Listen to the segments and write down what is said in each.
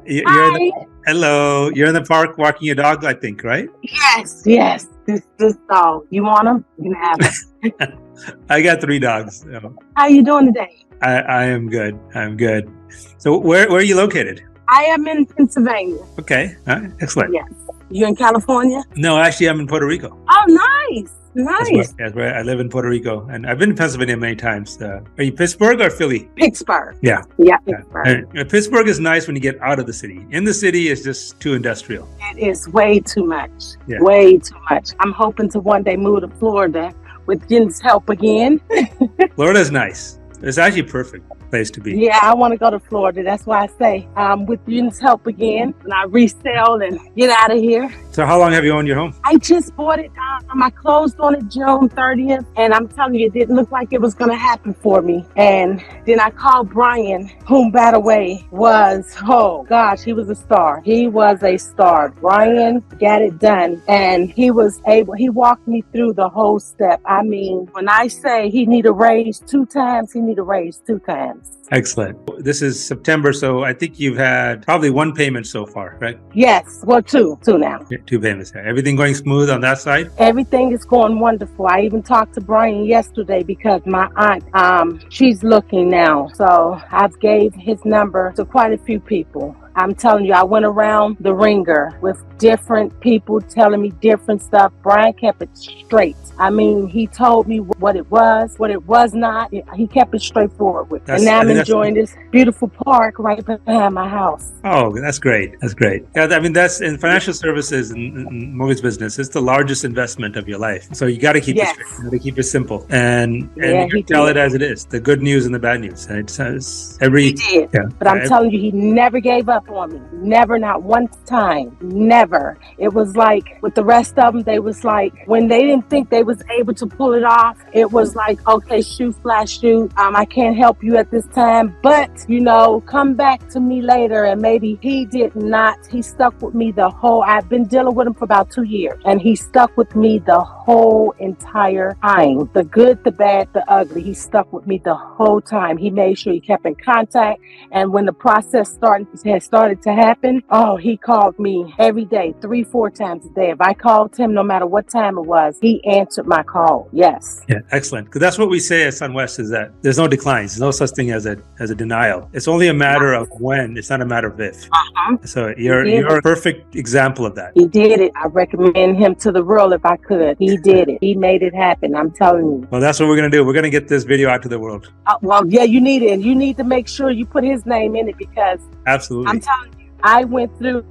You're in Hi. hello. You're in the park walking your dog, I think, right? Yes. This dog. You want him? You can have him. I got 3 dogs. So How you doing today? I am good. I'm good. So where are you located? I am in Pennsylvania. Okay. All right. Excellent. Yes. You in California? No, actually, I'm in Puerto Rico. Oh, nice. Nice. That's where I live in Puerto Rico, and I've been to Pennsylvania many times. Are you Pittsburgh or Philly? Pittsburgh. Yeah. Yeah, Pittsburgh. Pittsburgh is nice when you get out of the city. In the city, it's just too industrial. It is way too much. Yeah. Way too much. I'm hoping to one day move to Florida with Jen's help again. Florida's nice. It's actually perfect place to be. Yeah, I want to go to Florida. That's why I say with Jen's help again, and I resell and get out of here. So how long have you owned your home? I just bought it. I closed on it June 30th, and I'm telling you, it didn't look like it was going to happen for me. And then I called Brian, whom, by the way, was, oh gosh, he was a star. He was a star. Brian got it done, and he walked me through the whole step. I mean, when I say he need a raise 2 times, he need a raise 2 times. Excellent. This is September, so I think you've had probably 1 payment so far, right? Yes, well, 2 now. Yeah, 2 payments. Everything going smooth on that side? Everything is going wonderful. I even talked to Brian yesterday because my aunt, she's looking now. So I've gave his number to quite a few people. I'm telling you, I went around the ringer with different people telling me different stuff. Brian kept it straight. I mean, he told me what it was not. He kept it straightforward with me. And now I'm enjoying this beautiful park right behind my house. Oh, that's great. That's great. Yeah, I mean, that's in financial services and mortgage business. It's the largest investment of your life. So you got to keep it straight. You got to keep it simple. And you tell it as it is, the good news and the bad news. And it says he did. Yeah, but I'm telling you, he never gave up on me. Never, not one time. Never. It was like with the rest of them, they was like, when they didn't think they was able to pull it off, it was like, okay, shoot, flash, shoot. I can't help you at this time, but come back to me later. And maybe he did not. He stuck with me I've been dealing with him for about 2 years, and he stuck with me the whole entire time. The good, the bad, the ugly. He stuck with me the whole time. He made sure he kept in contact. And when the process started to happen, he called me every day, 3-4 times a day. If I called him, no matter what time it was, he answered my call. Yes. Yeah, excellent. Because that's what we say at SunWest is that there's no declines. There's no such thing as a denial. It's only a matter of when. It's not a matter of if. So you're a perfect example of that. He did it. I recommend him to the world if I could. He did it. He made it happen. I'm telling you. Well, that's what we're going to do. We're going to get this video out to the world. Yeah, you need it. You need to make sure you put his name in it because absolutely. I'm telling you, I went through,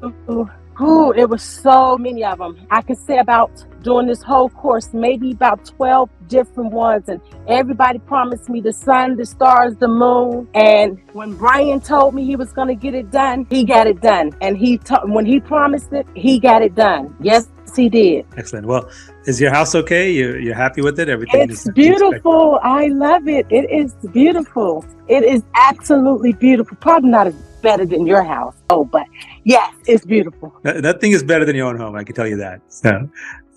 it was so many of them. I could say about during this whole course, maybe about 12 different ones. And everybody promised me the sun, the stars, the moon. And when Brian told me he was going to get it done, he got it done. And when he promised it, he got it done. Yes, he did. Excellent. Well, is your house okay? You're happy with it? Everything is beautiful. I love it. It is beautiful. It is absolutely beautiful. Probably not as better than your house. But yes, it's beautiful. That thing is better than your own home. I can tell you that. So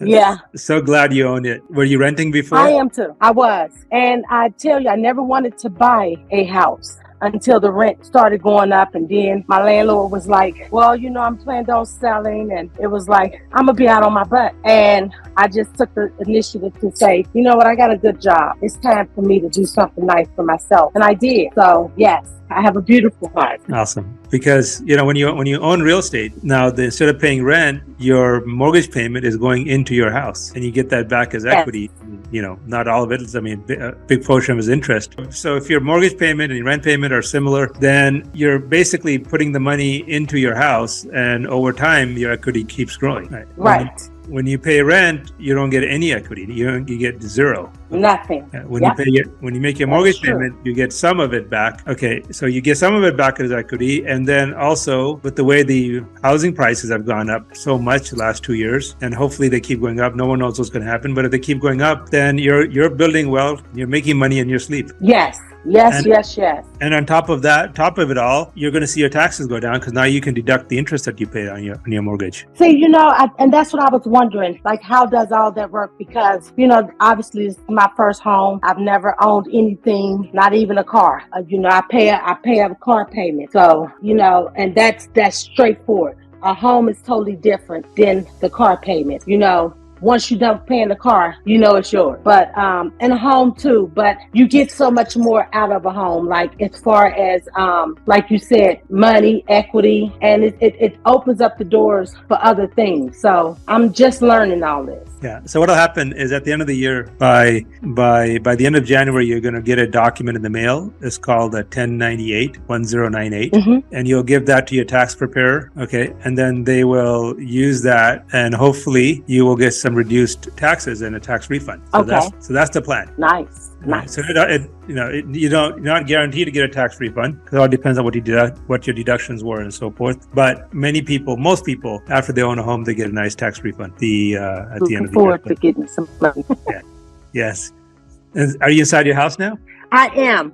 yeah. So glad you owned it. Were you renting before? I am too. I was. And I tell you, I never wanted to buy a house until the rent started going up. And then my landlord was like, well, I'm planning on selling. And it was like, I'm going to be out on my butt. And I just took the initiative to say, you know what? I got a good job. It's time for me to do something nice for myself. And I did. So yes. I have a beautiful heart. Awesome. Because, when you own real estate, now instead of paying rent, your mortgage payment is going into your house and you get that back as equity. Not all of it. A big portion is interest. So if your mortgage payment and your rent payment are similar, then you're basically putting the money into your house, and over time, your equity keeps growing. Right. When you pay rent, you don't get any equity. You get zero. Nothing. When you make your mortgage payment, you get some of it back. Okay, so you get some of it back as equity, and then also with the way the housing prices have gone up so much the last 2 years, and hopefully they keep going up. No one knows what's going to happen, but if they keep going up, then you're building wealth. You're making money in your sleep. Yes. Yes, yes, yes. And on top of it all, you're going to see your taxes go down because now you can deduct the interest that you paid on your mortgage. See, and that's what I was wondering, like, how does all that work? Because, obviously it's my first home. I've never owned anything, not even a car. I pay a car payment. So, and that's straightforward. A home is totally different than the car payment. Once you're done paying the car, it's yours. But and a home too. But you get so much more out of a home, like as far as like you said, money, equity, and it opens up the doors for other things. So I'm just learning all this. Yeah. So what'll happen is at the end of the year, by the end of January, you're going to get a document in the mail. It's called a 1098, 1098, and you'll give that to your tax preparer. Okay, and then they will use that, and hopefully you will get some reduced taxes and a tax refund. So that's the plan. Nice. So you're not guaranteed to get a tax refund because it all depends on what your deductions were and so forth. But most people, after they own a home, they get a nice tax refund. At the end of the year. Forward to getting some money. Yeah. Yes. Are you inside your house now? I am.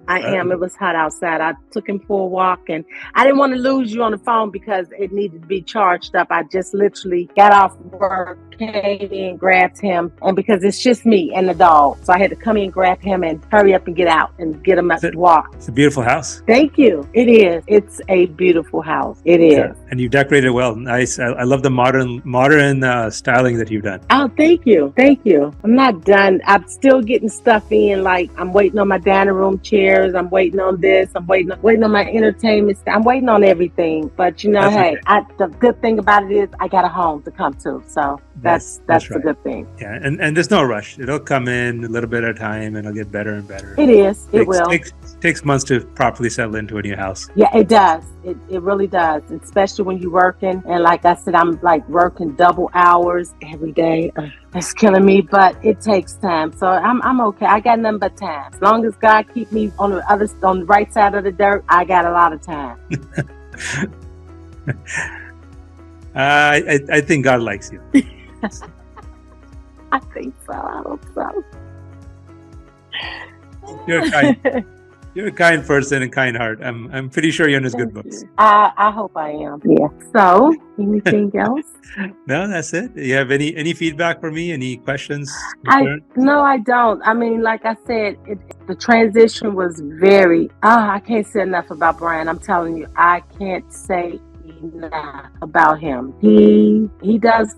It was hot outside. I took him for a walk, and I didn't want to lose you on the phone because it needed to be charged up. I just literally got off work, came in, grabbed him, and because it's just me and the dog, so I had to come in, grab him, and hurry up and get out and get him up to walk. It's a beautiful house. Thank you. It is. It's a beautiful house. It is. Yeah. And you've decorated well. Nice. I love the modern styling that you've done. Oh, thank you. I'm not done. I'm still getting stuff in. Like, I'm waiting on my dining room chairs. I'm waiting on this. I'm waiting on my entertainment. I'm waiting on everything. But the good thing about it is I got a home to come to. So that's right. A good thing. Yeah, and there's no rush. It'll come in a little bit at a time, and it'll get better and better. It is. It will. Takes months to properly settle into a new house. Yeah, it does. It really does, especially when you're working. And like I said, I'm like working double hours every day. It's killing me, but it takes time. So I'm okay. I got nothing but time. As long as God keep me on the right side of the dirt, I got a lot of time. I think God likes you. I think so. I hope so. You're a kind person and kind heart. I'm pretty sure you're in his good books. I hope I am. Yeah. So, anything else? No, that's it. Do you have any feedback for me? Any questions? No, I don't. I mean, like I said, the transition was very. I can't say enough about Brian. I'm telling you, I can't say enough about him. He goes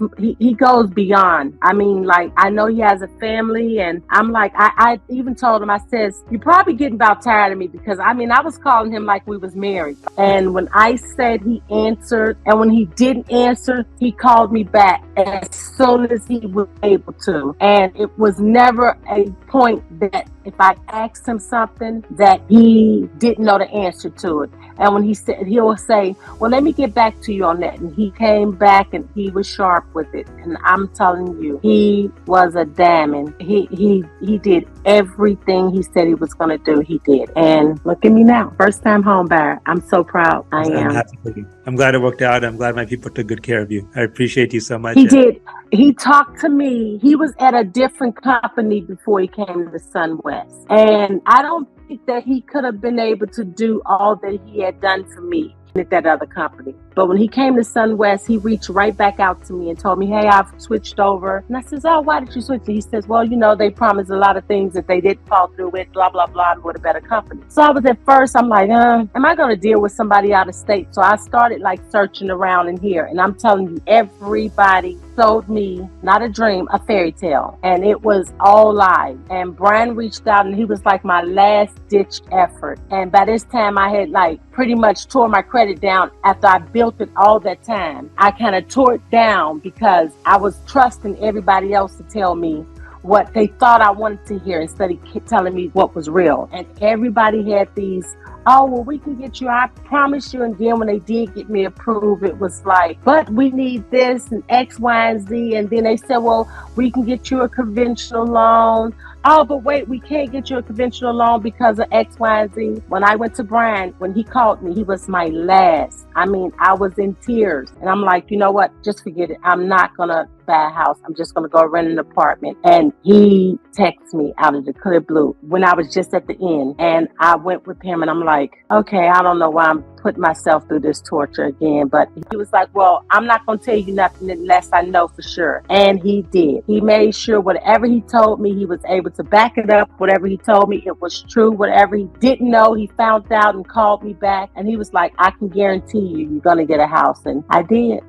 beyond. I mean, like, I know he has a family, and I'm like, I even told him, I says, you're probably getting about tired of me because I was calling him like we was married. And when I said he answered, and when he didn't answer, he called me back as soon as he was able to. And it was never a point that if I asked him something that he didn't know the answer to it. And when he'll say, well, let me get back to you on that. And he came back and he was sharp with it. And I'm telling you, he was a diamond. He did everything he said he was going to do. He did. And look at me now. First time home buyer. I'm so proud. I'm happy for you. I'm glad it worked out. I'm glad my people took good care of you. I appreciate you so much. He did. He talked to me. He was at a different company before he came to SunWest. And I don't think that he could have been able to do all that he had done for me at that other company. But when he came to SunWest, he reached right back out to me and told me, hey, I've switched over. And I says, oh, why did you switch? And he says, well, they promised a lot of things that they didn't follow through with, blah, blah, blah, and with a better company. So I was at first, I'm like, am I going to deal with somebody out of state? So I started like searching around in here. And I'm telling you, everybody sold me, not a dream, a fairy tale. And it was all lies. And Brian reached out and he was like my last ditch effort. And by this time I had like pretty much tore my credit down after I built it all that time. I kind of tore it down because I was trusting everybody else to tell me what they thought I wanted to hear instead of telling me what was real. And everybody had these, oh, well, we can get you, I promise you. And then when they did get me approved, it was like, but we need this and X, Y, and Z. And then they said, well, we can get you a conventional loan. oh, but wait, we can't get you a conventional loan because of X, Y, and Z. When I went to Brian, when he called me, he was my last. I mean, I was in tears. And I'm like, you know what? Just forget it. I'm not going to buy a house. I'm just going to go rent an apartment. And he texted me out of the clear blue when I was just at the end. And I went with him and I'm like, okay, I don't know why I'm putting myself through this torture again. But he was like, well, I'm not going to tell you nothing unless I know for sure. And he did. He made sure whatever he told me, he was able to back it up. Whatever he told me, it was true. Whatever he didn't know, he found out and called me back. And he was like, I can guarantee you're going to get a house. And I did.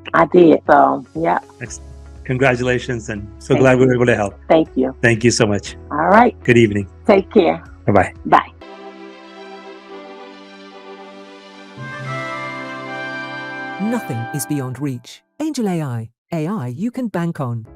So, yeah. Excellent. Congratulations, and so glad we were able to help. Thank you. Thank you so much. All right. Good evening. Take care. Bye-bye. Bye. Nothing is beyond reach. Angel AI. AI you can bank on.